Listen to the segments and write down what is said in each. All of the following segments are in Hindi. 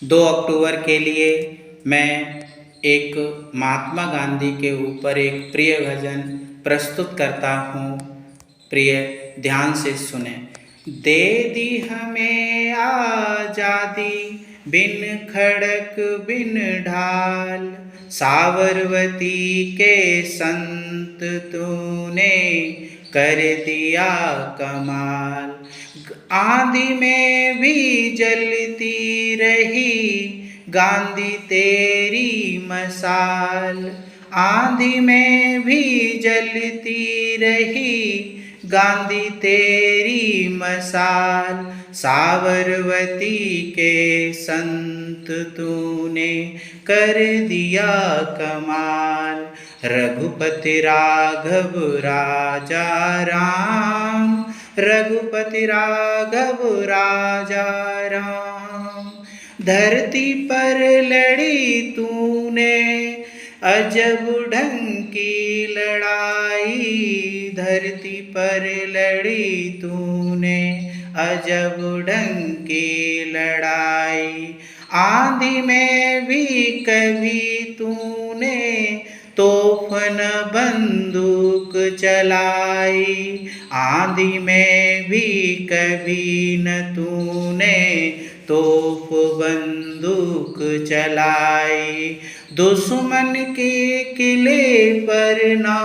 2 अक्टूबर के लिए मैं एक महात्मा गांधी के ऊपर एक प्रिय भजन प्रस्तुत करता हूँ। प्रिय ध्यान से सुने। दे दी हमें आजादी बिन खड़क बिन ढाल, साबरमती के संत तूने कर दिया कमाल। आंधी में भी जलती रही गांधी तेरी मशाल, आंधी में भी जलती रही गांधी तेरी मशाल। साबरमती के संत तूने कर दिया कमाल। रघुपति राघव राजा राम, रघुपति राघव राजा राम। धरती पर लड़ी तूने अजब ढंग की लड़ाई, धरती पर लड़ी तूने अजब ढंग की लड़ाई। आंधी में भी कभी तूने तोफन बंदूक चलाई, आंधी में भी कभी न तूने तोप बंदूक चलाई। दुश्मन के किले पर ना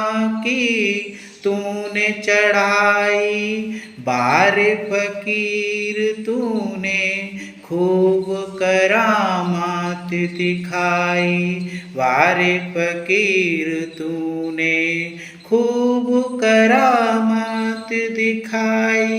की तूने चढ़ाई, बारे फकीर तूने खूब करामात दिखाई। वारे फकीर तूने खूब करामात दिखाई।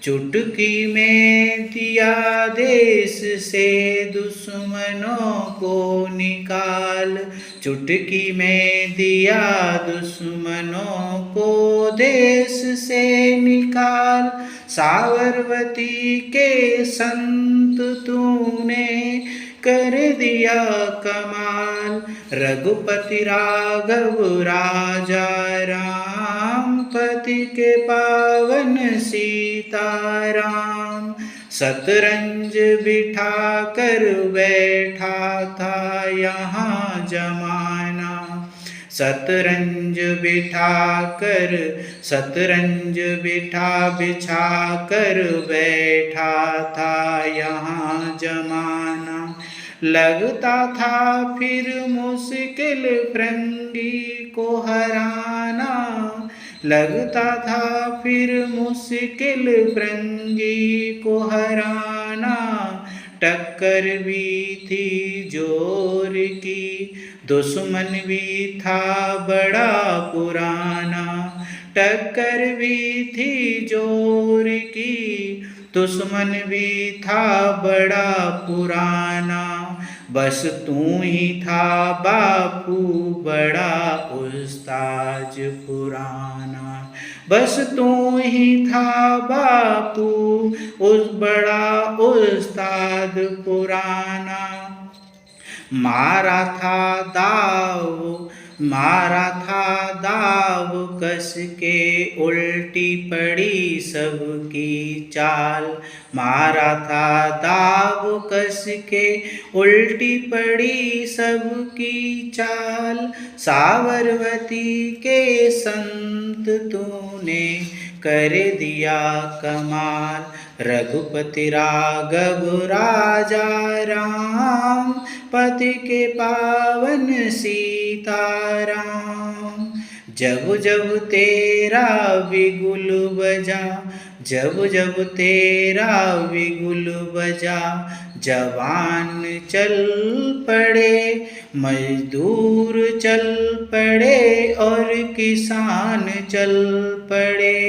चुटकी में दिया देश से दुश्मनों को निकाल, चुटकी में दिया दुश्मनों को देश से निकाल। साबरमती के संत तूने कर दिया कमाल। रघुपति राघव राजा राम, पति के पावन सीताराम। शतरंज बिठा कर बैठा था यहाँ जमाना, शतरंज बिठा कर, शतरंज बिछा कर बैठा था यहाँ जमाना। लगता था फिर मुश्किल फिरंगी को हराना, लगता था फिर मुश्किल फिरंगी को हराना। टक्कर भी थी जोर की, दुश्मन भी था बड़ा पुराना। टक्कर भी थी जोर की, दुश्मन भी था बड़ा पुराना। बस तू ही था बापू बड़ा उस्ताद पुराना, बस तू ही था बापू उस बड़ा उस्ताद पुराना। मारा था दाव, मारा था दाव कस के, उल्टी पड़ी सबकी चाल। मारा था दाव कस के, उल्टी पड़ी सबकी चाल। साबरमती के संत तूने कर दिया कमाल। रघुपति राघव राजा राम, पति के पावन सीताराम। जब जब तेरा बिगुल बजा, जब जब तेरा बिगुल बजा, जवान चल पड़े, मजदूर चल पड़े और किसान चल पड़े।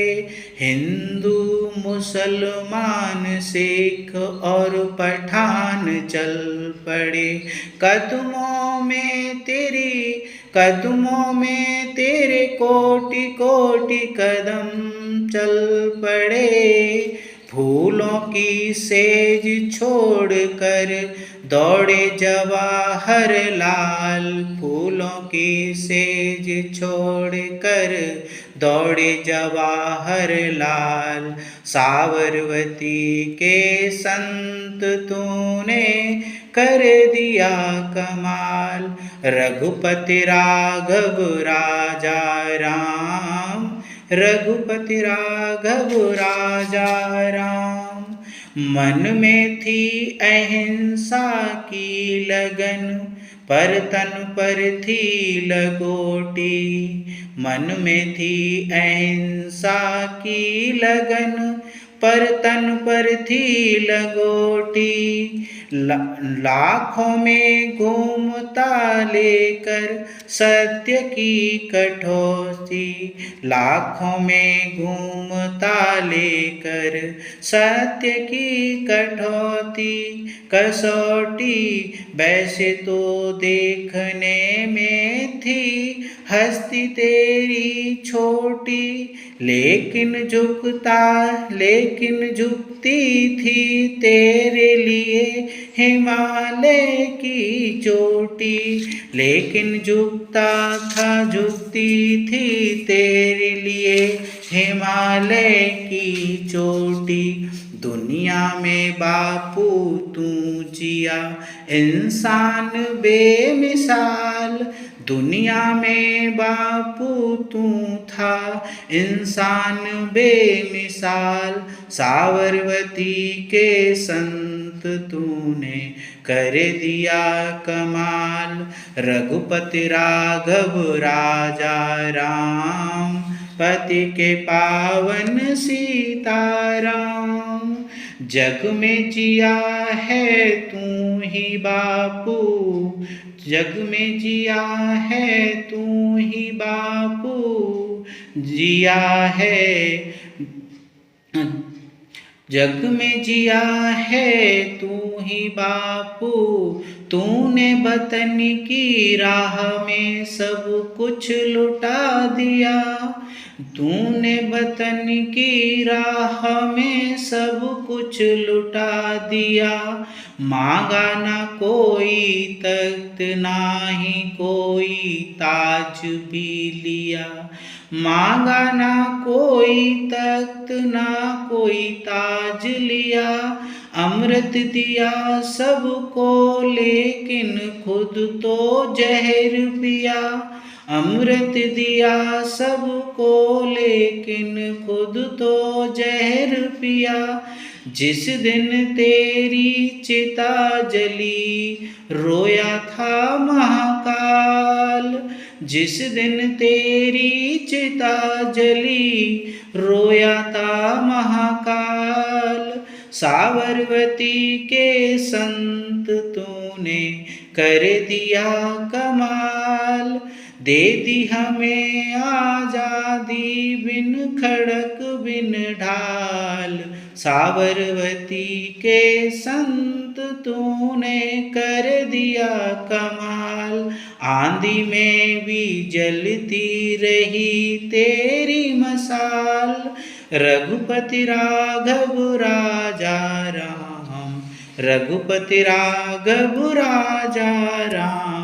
हिंदू मुसलमान सिख और पठान चल पड़े। कदमों में तेरी, कदमों में तेरे कोटि कोटि कदम चल पड़े। फूलों की सेज छोड़ कर दौड़े जवाहरलाल, फूलों की सेज छोड़ कर दौड़े जवाहरलाल। साबरमती के संत तूने कर दिया कमाल। रघुपति राघव राजा राम, रघुपति राघव राजा राम। मन में थी अहिंसा की लगन, पर तन पर थी लगोटी। मन में थी अहिंसा की लगन, पर तन पर थी लगोटी। लाखों में घूमता लेकर सत्य की कठौती। लाखों में घूमता लेकर सत्य की कठौती। कसौटी वैसे तो देखने में थी हस्ती तेरी छोटी, लेकिन झुकती थी तेरे लिए हिमालय की चोटी। लेकिन झुकती थी तेरे लिए हिमालय की चोटी। दुनिया में बापू तू जिया इंसान बेमिसाल। दुनिया में बापू तू था इंसान बेमिसाल। साबरमती के संत तूने कर दिया कमाल। रघुपति राघव राजा राम, पति के पावन सीताराम। जग में जिया है तू ही बापू, जग में जिया है तू ही बापू। जिया है जग में जिया है तू ही बापू। तूने वतन की राह में सब कुछ लुटा दिया। तूने वतन की राह में सब कुछ लुटा दिया। मांगा ना कोई तख्त ना ही कोई ताज भी लिया। मांगा ना कोई तख्त ना कोई ताज लिया। अमृत दिया सबको लेकिन खुद तो जहर पिया। अमृत दिया सबको लेकिन खुद तो जहर पिया। जिस दिन तेरी चिता जली रोया था महाकाल। जिस दिन तेरी चिता जली रोया था महाकाल। साबरमती के संत तूने कर दिया कमाल। दे दी हमें आजादी बिन खड़क बिन ढाल। साबरमती के संत तूने कर दिया कमाल। आंधी में भी जलती रही तेरी मसाल। रघुपति राघव राजा राम, रघुपति राघव राजा राम।